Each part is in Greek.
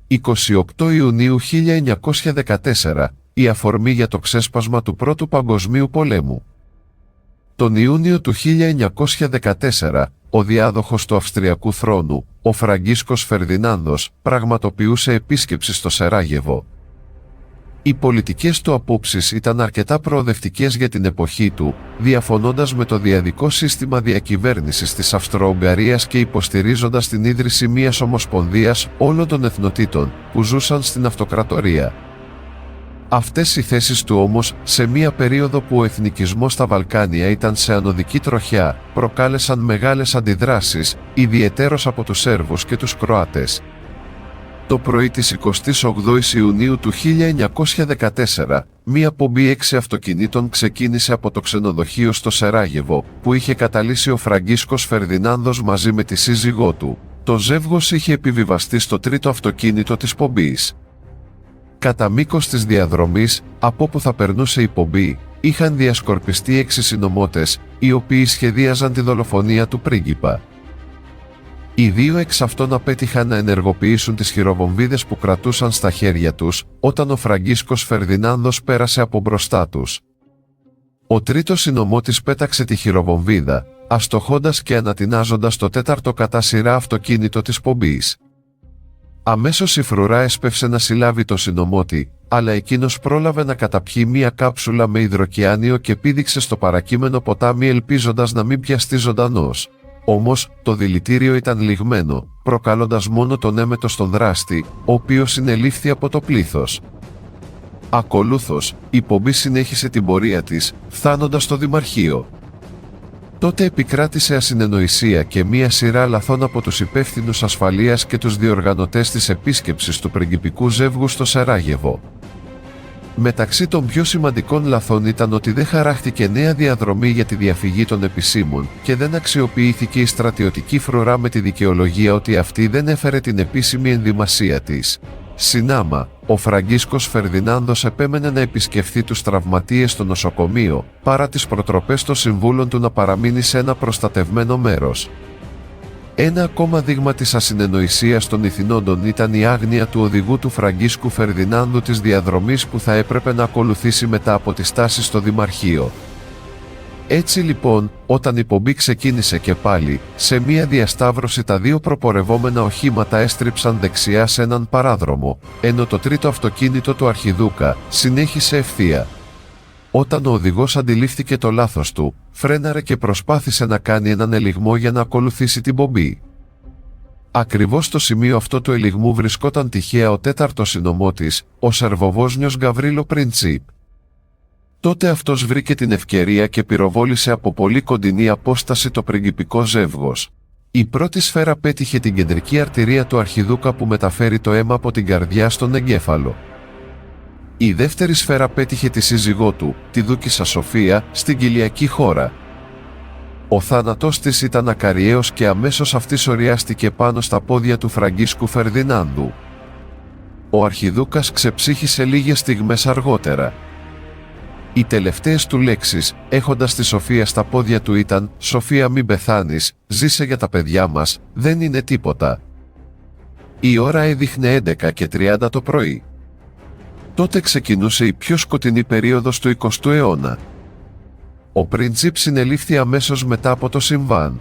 28 Ιουνίου 1914, η αφορμή για το ξέσπασμα του Πρώτου Παγκοσμίου Πολέμου. Τον Ιούνιο του 1914, ο διάδοχος του Αυστριακού θρόνου, ο Φραγκίσκος Φερδινάνδος, πραγματοποιούσε επίσκεψη στο Σεράγεβο. Οι πολιτικές του απόψεις ήταν αρκετά προοδευτικές για την εποχή του, διαφωνώντας με το διαδικό σύστημα διακυβέρνησης της Αυστρο-Ουγγαρίας και υποστηρίζοντας την ίδρυση μιας ομοσπονδίας όλων των εθνοτήτων που ζούσαν στην αυτοκρατορία. Αυτές οι θέσεις του όμως, σε μια περίοδο που ο εθνικισμός στα Βαλκάνια ήταν σε ανωδική τροχιά, προκάλεσαν μεγάλες αντιδράσεις, ιδιαιτέρως από τους Σέρβους και τους Κροάτες. Το πρωί της 28ης Ιουνίου του 1914, μία πομπή 6 αυτοκινήτων ξεκίνησε από το ξενοδοχείο στο Σεράγεβο, που είχε καταλύσει ο Φραγκίσκος Φερδινάνδος μαζί με τη σύζυγό του. Το ζεύγος είχε επιβιβαστεί στο τρίτο αυτοκίνητο της πομπής. Κατά μήκος της διαδρομής, από όπου θα περνούσε η πομπή, είχαν διασκορπιστεί 6 συνωμότες, οι οποίοι σχεδίαζαν τη δολοφονία του πρίγκιπα. Οι 2 εξ αυτών απέτυχαν να ενεργοποιήσουν τις χειροβομβίδες που κρατούσαν στα χέρια τους, όταν ο Φραγκίσκος Φερδινάνδος πέρασε από μπροστά τους. Ο τρίτος συνωμότης πέταξε τη χειροβομβίδα, αστοχώντας και ανατινάζοντας το τέταρτο κατά σειρά αυτοκίνητο της πομπής. Αμέσως η φρουρά έσπευσε να συλλάβει το συνωμότη, αλλά εκείνος πρόλαβε να καταπιεί μία κάψουλα με υδροκιάνιο και πήδηξε στο παρακείμενο ποτάμι ελπίζοντας να μην πιαστεί ζωντανός. Όμως, το δηλητήριο ήταν λιγμένο, προκαλώντας μόνο τον έμετο στον δράστη, ο οποίος συνελήφθη από το πλήθος. Ακολούθως, η πομπή συνέχισε την πορεία της, φτάνοντας στο Δημαρχείο. Τότε επικράτησε ασυνεννοησία και μία σειρά λαθών από τους υπεύθυνους ασφαλείας και τους διοργανωτές της επίσκεψης του πριγκιπικού ζεύγου στο Σεράγεβο. Μεταξύ των πιο σημαντικών λαθών ήταν ότι δεν χαράχτηκε νέα διαδρομή για τη διαφυγή των επισήμων και δεν αξιοποιήθηκε η στρατιωτική φρουρά με τη δικαιολογία ότι αυτή δεν έφερε την επίσημη ενδυμασία της. Συνάμα, ο Φραγκίσκος Φερδινάνδος επέμενε να επισκεφθεί τους τραυματίες στο νοσοκομείο, παρά τις προτροπές των συμβούλων του να παραμείνει σε ένα προστατευμένο μέρος. Ένα ακόμα δείγμα της ασυνεννοησίας των ηθινόντων ήταν η άγνοια του οδηγού του Φραγκίσκου Φερδινάνδου της διαδρομής που θα έπρεπε να ακολουθήσει μετά από τη στάση στο Δημαρχείο. Έτσι λοιπόν, όταν η πομπή ξεκίνησε και πάλι, σε μία διασταύρωση τα 2 προπορευόμενα οχήματα έστριψαν δεξιά σε έναν παράδρομο, ενώ το τρίτο αυτοκίνητο του Αρχιδούκα συνέχισε ευθεία. Όταν ο οδηγός αντιλήφθηκε το λάθος του, φρέναρε και προσπάθησε να κάνει έναν ελιγμό για να ακολουθήσει την πομπή. Ακριβώς στο σημείο αυτό του ελιγμού βρισκόταν τυχαία ο τέταρτος συνωμότης, ο Σερβοβόσνιος Γκαβρίλο Πριντσίπ. Τότε αυτός βρήκε την ευκαιρία και πυροβόλησε από πολύ κοντινή απόσταση το πριγκιπικό ζεύγος. Η πρώτη σφαίρα πέτυχε την κεντρική αρτηρία του Αρχιδούκα που μεταφέρει το αίμα από την καρδιά στον εγκέφαλο. Η δεύτερη σφαίρα πέτυχε τη σύζυγό του, τη δούκισσα Σοφία, στην κοιλιακή χώρα. Ο θάνατός της ήταν ακαριαίος και αμέσως αυτή σωριάστηκε πάνω στα πόδια του Φραγκίσκου Φερδινάνδου. Ο Αρχιδούκας ξεψύχησε λίγες στιγμές αργότερα. Οι τελευταίες του λέξεις, έχοντας τη Σοφία στα πόδια του ήταν «Σοφία μην πεθάνεις, ζήσε για τα παιδιά μας, δεν είναι τίποτα». Η ώρα έδειχνε 11:30 το πρωί. Τότε ξεκινούσε η πιο σκοτεινή περίοδος του 20ου αιώνα. Ο Πριντσίπ συνελήφθη αμέσως μετά από το συμβάν.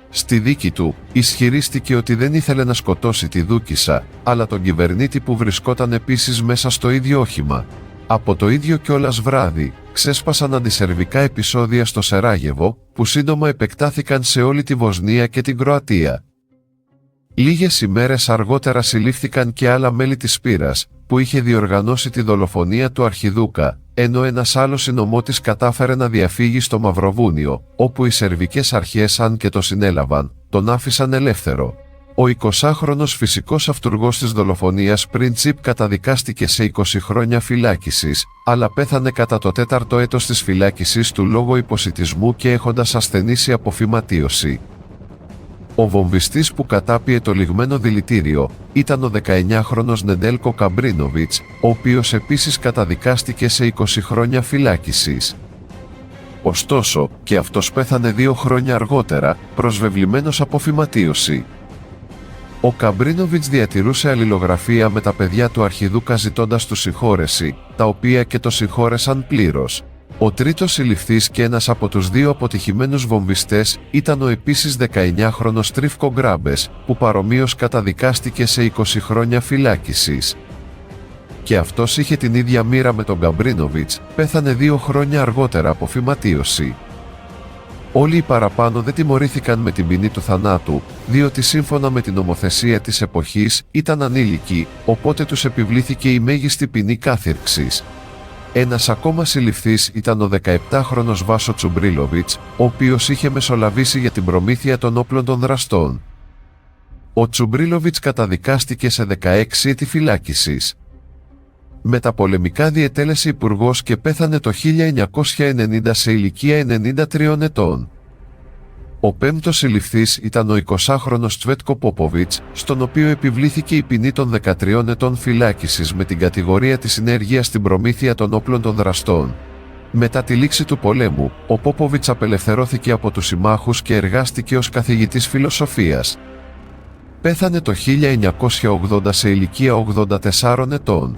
Στη δίκη του, ισχυρίστηκε ότι δεν ήθελε να σκοτώσει τη δούκισσα, αλλά τον κυβερνήτη που βρισκόταν επίσης μέσα στο ίδιο όχημα. Από το ίδιο κιόλας βράδυ, ξέσπασαν αντισερβικά επεισόδια στο Σεράγεβο, που σύντομα επεκτάθηκαν σε όλη τη Βοσνία και την Κροατία. Λίγες ημέρες αργότερα συλλήφθηκαν και άλλα μέλη της Σπύρας, που είχε διοργανώσει τη δολοφονία του Αρχιδούκα, ενώ ένας άλλος συνωμότης κατάφερε να διαφύγει στο Μαυροβούνιο, όπου οι σερβικές αρχές αν και το συνέλαβαν, τον άφησαν ελεύθερο. Ο 20χρονος φυσικός αυτουργός της δολοφονίας Πριντσίπ καταδικάστηκε σε 20 χρόνια φυλάκισης, αλλά πέθανε κατά το 4ο έτος της φυλάκισης του λόγω υποσιτισμού και έχοντας ασθενήσει από φυματίωση. Ο βομβιστής που κατάπιε το λιγμένο δηλητήριο ήταν ο 19χρονος Νεντέλκο Καμπρίνοβιτς, ο οποίος επίσης καταδικάστηκε σε 20 χρόνια φυλάκισης. Ωστόσο, και αυτός πέθανε 2 χρόνια αργότερα, προσβεβλημένος από φυματίωση. Ο Καμπρίνοβιτς διατηρούσε αλληλογραφία με τα παιδιά του αρχιδούκα ζητώντας του συγχώρεση, τα οποία και το συγχώρεσαν πλήρως. Ο τρίτος συλληφθής και ένας από τους δύο αποτυχημένους βομβιστές ήταν ο επίσης 19χρονος Τρίφκο Γκράμπες, που παρομοίως καταδικάστηκε σε 20 χρόνια φυλάκισης. Και αυτός είχε την ίδια μοίρα με τον Καμπρίνοβιτς, πέθανε 2 χρόνια αργότερα από φυματίωση. Όλοι οι παραπάνω δεν τιμωρήθηκαν με την ποινή του θανάτου, διότι σύμφωνα με την νομοθεσία της εποχής ήταν ανήλικοι, οπότε τους επιβλήθηκε η μέγιστη ποινή κάθυρξης. Ένας ακόμα συλληφθής ήταν ο 17χρονος Βάσο Τσουμπρίλοβιτς, ο οποίος είχε μεσολαβήσει για την προμήθεια των όπλων των δραστών. Ο Τσουμπρίλοβιτς καταδικάστηκε σε 16 έτη φυλάκισης. Μεταπολεμικά διετέλεσε υπουργός και πέθανε το 1990 σε ηλικία 93 ετών. Ο πέμπτος συλληφθής ήταν ο 20χρονος Τσβέτκο Πόποβιτς, στον οποίο επιβλήθηκε η ποινή των 13 ετών φυλάκισης με την κατηγορία της συνέργειας στην προμήθεια των όπλων των δραστών. Μετά τη λήξη του πολέμου, ο Πόποβιτς απελευθερώθηκε από τους συμμάχους και εργάστηκε ως καθηγητής φιλοσοφίας. Πέθανε το 1980 σε ηλικία 84 ετών.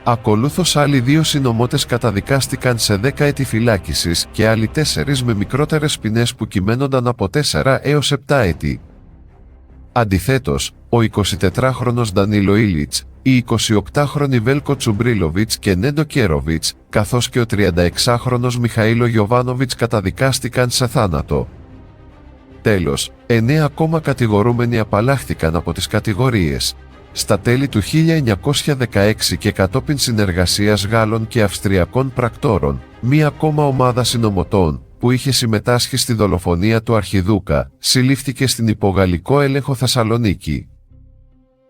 Ακολούθως άλλοι 2 συνωμότες καταδικάστηκαν σε 10 έτη φυλάκισης και άλλοι 4 με μικρότερες ποινές που κυμαίνονταν από 4 έως 7 έτη. Αντιθέτως, ο 24χρονος Ντανίλο Ήλιτς, η 28χρονη Βέλκο Τσουμπρίλοβιτς και Νέντο Κέροβιτς, καθώς και ο 36χρονος Μιχαήλο Γιοβάνοβιτς καταδικάστηκαν σε θάνατο. Τέλος, 9 ακόμα κατηγορούμενοι απαλλάχθηκαν από τις κατηγορίες. Στα τέλη του 1916 και κατόπιν συνεργασίας Γάλλων και Αυστριακών πρακτόρων, μία ακόμα ομάδα συνωμοτών, που είχε συμμετάσχει στη δολοφονία του Αρχιδούκα, συλλήφθηκε στην υπογαλλικό έλεγχο Θεσσαλονίκη.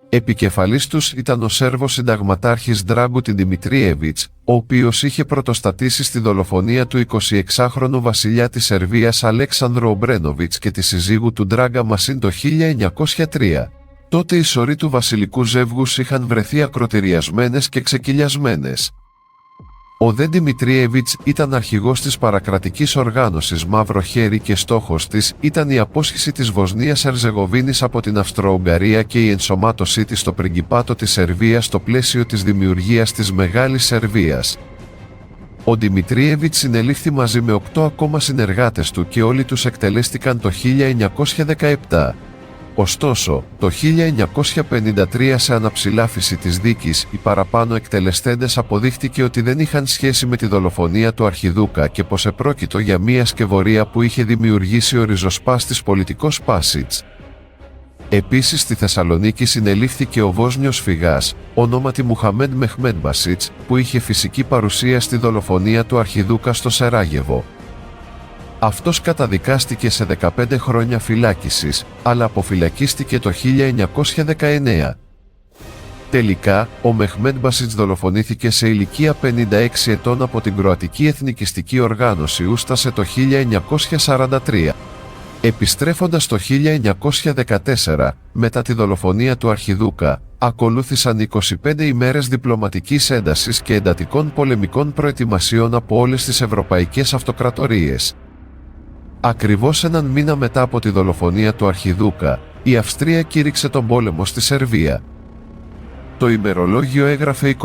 Επικεφαλής τους ήταν ο Σέρβος συνταγματάρχης Ντράγκουτιν Δημητρίεβιτς, ο οποίος είχε πρωτοστατήσει στη δολοφονία του 26χρονου βασιλιά της Σερβίας Αλέξανδρου Ομπρένοβιτς και της συζύγου του Ντράγκα Μασίν το 1903. Τότε οι σωροί του βασιλικού ζεύγους είχαν βρεθεί ακροτηριασμένες και ξεκυλιασμένες. Ο δε Δημητρίεβιτς ήταν αρχηγός της παρακρατικής οργάνωσης Μαύρο Χέρι και στόχος της ήταν η απόσχηση της Βοσνίας Ερζεγοβίνης από την Αυστρο-Ουγγαρία και η ενσωμάτωσή της στο πριγκιπάτο της Σερβίας στο πλαίσιο της δημιουργίας της Μεγάλης Σερβίας. Ο Δημητρίεβιτς συνελήφθη μαζί με 8 ακόμα συνεργάτες του και όλοι τους εκτελέστηκαν το 1917. Ωστόσο, το 1953 σε αναψηλάφιση της δίκης, οι παραπάνω εκτελεστέντες αποδείχτηκε ότι δεν είχαν σχέση με τη δολοφονία του Αρχιδούκα και πως επρόκειτο για μία σκευωρία που είχε δημιουργήσει ο ριζοσπάστης πολιτικός Πάσιτς. Επίσης στη Θεσσαλονίκη συνελήφθηκε ο Βόσνιος φυγάς, ονόματι Μουχαμέντ Μεχμέντ Μπασίτς, που είχε φυσική παρουσία στη δολοφονία του Αρχιδούκα στο Σεράγεβο. Αυτός καταδικάστηκε σε 15 χρόνια φυλάκισης, αλλά αποφυλακίστηκε το 1919. Τελικά, ο Μεχμέντ Μπασίτς δολοφονήθηκε σε ηλικία 56 ετών από την Κροατική Εθνικιστική Οργάνωση Ούστασε το 1943. Επιστρέφοντας το 1914, μετά τη δολοφονία του Αρχιδούκα, ακολούθησαν 25 ημέρες διπλωματικής έντασης και εντατικών πολεμικών προετοιμασιών από όλες τις ευρωπαϊκές αυτοκρατορίες. Ακριβώς έναν μήνα μετά από τη δολοφονία του Αρχιδούκα, η Αυστρία κήρυξε τον πόλεμο στη Σερβία. Το ημερολόγιο έγραφε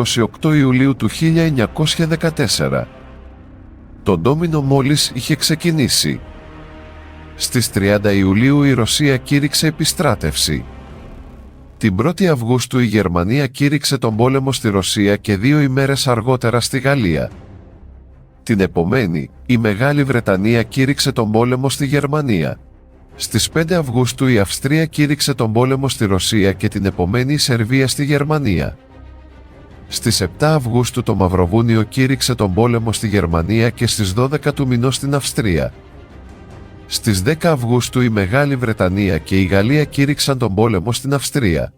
28 Ιουλίου του 1914. Το ντόμινο μόλις είχε ξεκινήσει. Στις 30 Ιουλίου η Ρωσία κήρυξε επιστράτευση. Την 1η Αυγούστου η Γερμανία κήρυξε τον πόλεμο στη Ρωσία και 2 ημέρες αργότερα στη Γαλλία. Την επομένη, η Μεγάλη Βρετανία κήρυξε τον πόλεμο στη Γερμανία. Στις 5 Αυγούστου η Αυστρία κήρυξε τον πόλεμο στη Ρωσία και την επομένη η Σερβία στη Γερμανία. Στις 7 Αυγούστου το Μαυροβούνιο κήρυξε τον πόλεμο στη Γερμανία και στις 12 του μηνός στην Αυστρία. Στις 10 Αυγούστου η Μεγάλη Βρετανία και η Γαλλία κήρυξαν τον πόλεμο στην Αυστρία.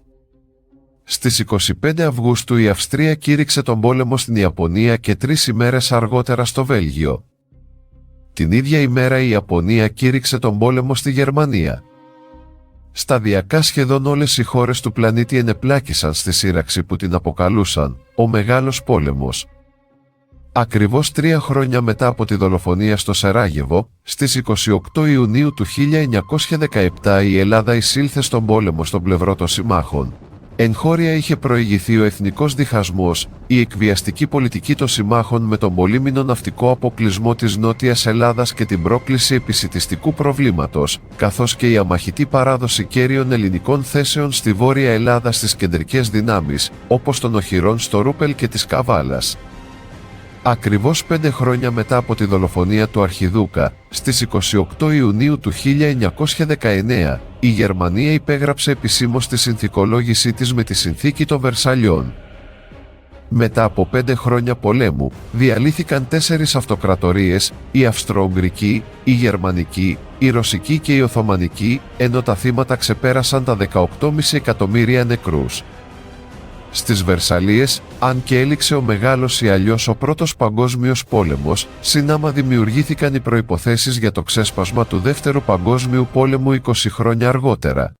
Στις 25 Αυγούστου η Αυστρία κήρυξε τον πόλεμο στην Ιαπωνία και 3 ημέρες αργότερα στο Βέλγιο. Την ίδια ημέρα η Ιαπωνία κήρυξε τον πόλεμο στη Γερμανία. Σταδιακά σχεδόν όλες οι χώρες του πλανήτη ενεπλάκησαν στη σύραξη που την αποκαλούσαν «Ο Μεγάλος Πόλεμος». Ακριβώς 3 χρόνια μετά από τη δολοφονία στο Σαράγεβο, στις 28 Ιουνίου του 1917 η Ελλάδα εισήλθε στον πόλεμο στον πλευρό των συμμάχων. Εγχώρια είχε προηγηθεί ο εθνικός διχασμός, η εκβιαστική πολιτική των συμμάχων με τον πολύμηνο ναυτικό αποκλεισμό της Νότιας Ελλάδας και την πρόκληση επισιτιστικού προβλήματος, καθώς και η αμαχητή παράδοση κέριων ελληνικών θέσεων στη Βόρεια Ελλάδα στις κεντρικές δυνάμεις, όπως των οχυρών στο Ρούπελ και της Καβάλας. Ακριβώς 5 χρόνια μετά από τη δολοφονία του Αρχιδούκα, στις 28 Ιουνίου του 1919, η Γερμανία υπέγραψε επισήμως τη συνθηκολόγησή της με τη Συνθήκη των Βερσαλιών. Μετά από 5 χρόνια πολέμου, διαλύθηκαν 4 αυτοκρατορίες, η Αυστρο-Ουγγρική, η Γερμανική, η Ρωσική και η Οθωμανική, ενώ τα θύματα ξεπέρασαν τα 18,5 εκατομμύρια νεκρούς. Στις Βερσαλίες, αν και έληξε ο μεγάλος ή αλλιώς ο Πρώτος Παγκόσμιος Πόλεμος, συνάμα δημιουργήθηκαν οι προϋποθέσεις για το ξέσπασμα του Δεύτερου Παγκόσμιου Πόλεμου 20 χρόνια αργότερα.